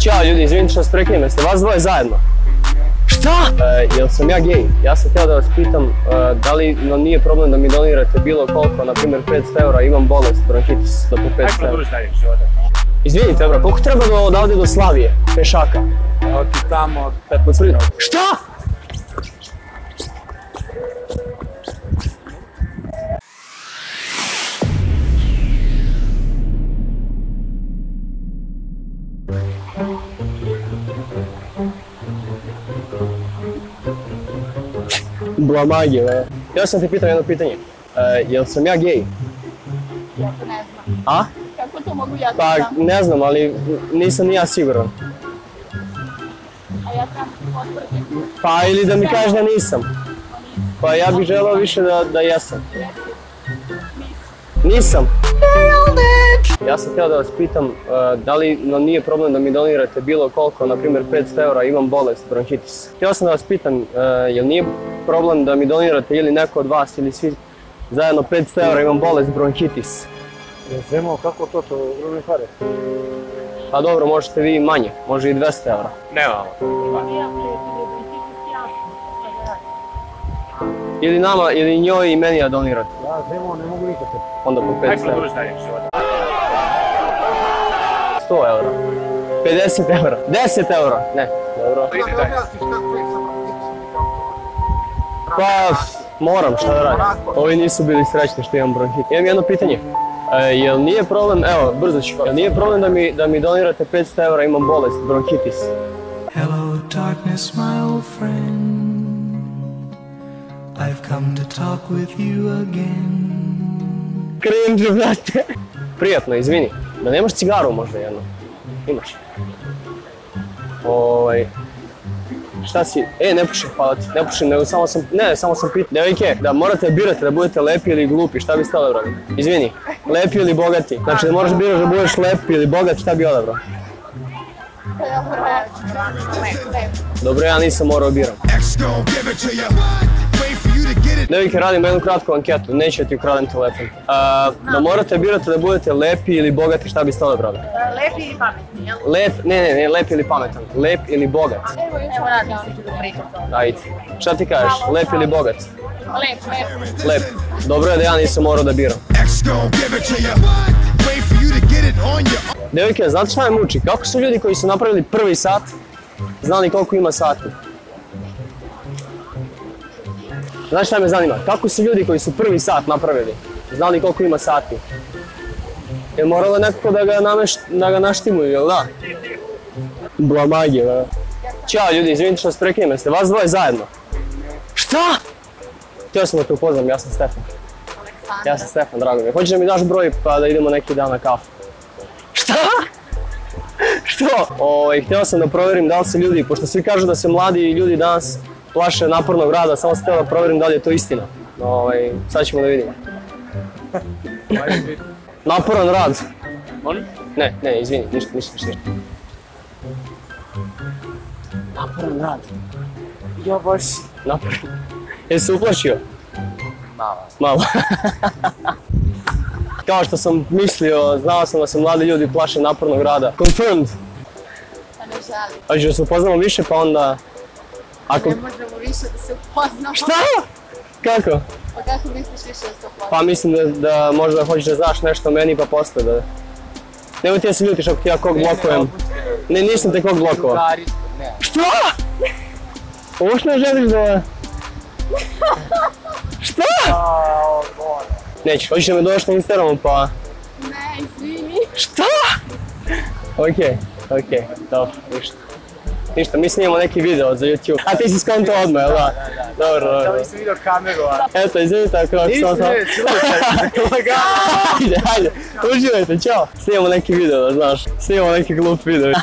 Ćao ljudi, izvinite što se prekinem, jeste vas dvoje zajedno? Šta? Jel sam ja gej? Ja sam htio da vas pitam da li nam nije problem da mi donirate bilo koliko, na primjer 500 eura, imam bolest, bronhitis, da po 500 eura. Ajmo duži dalje života. Izvinite, bro, koliko treba do odavde do Slavije, pešaka? Evo ti tamo 15 minuta. Šta? Blamage, ve. Ja sam ti pitao jedno pitanje. Jel sam ja gej? Ja to ne znam. A? Kako to mogu ja da Pa znam? ne znam, ali nisam ni ja siguran. A ja trebam potvrdim. Pa ili da mi kažeš da nisam. Pa ja bih želeo više da jesam. Nisam. Ja sam htio da vas pitam da li nam nije problem da mi donirate bilo koliko, na primjer 500 eura, imam bolest, bronhitis. Htio sam da vas pitam, jel nije problem da mi donirate ili neko od vas ili svi zajedno 500 eura, imam bolest, bronhitis. Ne znamo kako to ogromne pare. Pa dobro, možete vi manje, može i 200 eura. Nemamo. Ili nama, ili njoj i meni da donirate. Ja znamo, ne mogu nikako. Onda po 500 Ajmo eura. duži dalje života. 100 eura. 50 eura. 10 eura. Ne. Dobro. Ide dalje. Pa, moram, šta da radim. Ovi nisu bili srećni što imam bronhit. Imam jedno pitanje. Jel nije problem, evo, brzo ću. Jel nije problem da mi donirate 500 eura, imam bolest, bronhitis? Hello, darkness, my old friend. I've come to talk with you again. Cringe, brate. Prijatno, izvini. Da nemaš cigaru možda jedno? Imaš. Šta si? Ne pušim, hvala ti. Ne pušim, nego samo sam pitan. Devojke, da morate birati da budete lepi ili glupi, šta biste odabrali? Izvini, lepi ili bogati. Znači da moraš biraš da budeš lepi ili bogat, šta bi odabrao? Dobro, ja nisam morao biram. Devojke, radim jednu kratku anketu, neću da ti ukradem telefon. Da morate birati da budete lepi ili bogati, šta biste odabrali? Lepi ili pametni, jel? Ne, lep ili pametan. Lep ili bogat? Evo radim se tu pričam. Ajde. Šta ti kažeš, lep ili bogat? Lep. Lep. Dobro je da ja nisam morao da biram. Devojke, znate šta me muči? Kako su ljudi koji su napravili prvi sat znali koliko ima sati? Znaš šta me zanima? Kako su ljudi koji su prvi sat napravili znali koliko ima sati? Je moralo nekako da ga naštimuju, jel da? Blamage, ve. Ćao ljudi, izvinite što se prekinem, jeste vas dvoje zajedno? Šta? Htio sam da te upoznam, ja sam Stefan. Ja sam Stefan, drago mi je. Hoćeš da mi daš broj pa da idemo neki dan na kafu? Šta? Što? Htio sam da provjerim da li se ljudi, pošto svi kažu da se mladi ljudi danas plaše napornog rada, samo sam htio da provjerim da li je to istina. Sad ćemo da vidimo. Naporan rad. Ne, izvini, ništa. Naporan rad. Ja baš. Naporan. Jesi se uplašio? Malo. Kao što sam mislio, znao sam da se mladi ljudi plaše napornog rada. Confirmed. Pa ne želim. Hoćeš da se upoznamo više pa onda... Ne možemo više da se upoznamo. Šta? Kako? Pa kako misliš više da se upoznamo? Pa mislim da možda hoćeš da znaš nešto o meni pa posle da... Nemoj ti da se ljutiš ako ti ja kog blokujem. Ne, nisam te kog blokovao. Šta? Uopšte ne želiš da... Šta? Neću, hoćeš da me dođeš na Instagramu pa... Ne, izvini. Šta? Okej, dobro, ništa, mi snimamo neki video za YouTube. A ti si skonto odmah, jel da? Dobro. Samo nisam vidio kameru, a... Eto, izvinite ako sam... Nisam, Ajde, uživajte, čao. Snimamo neki video, da znaš. Snimamo neki glup video.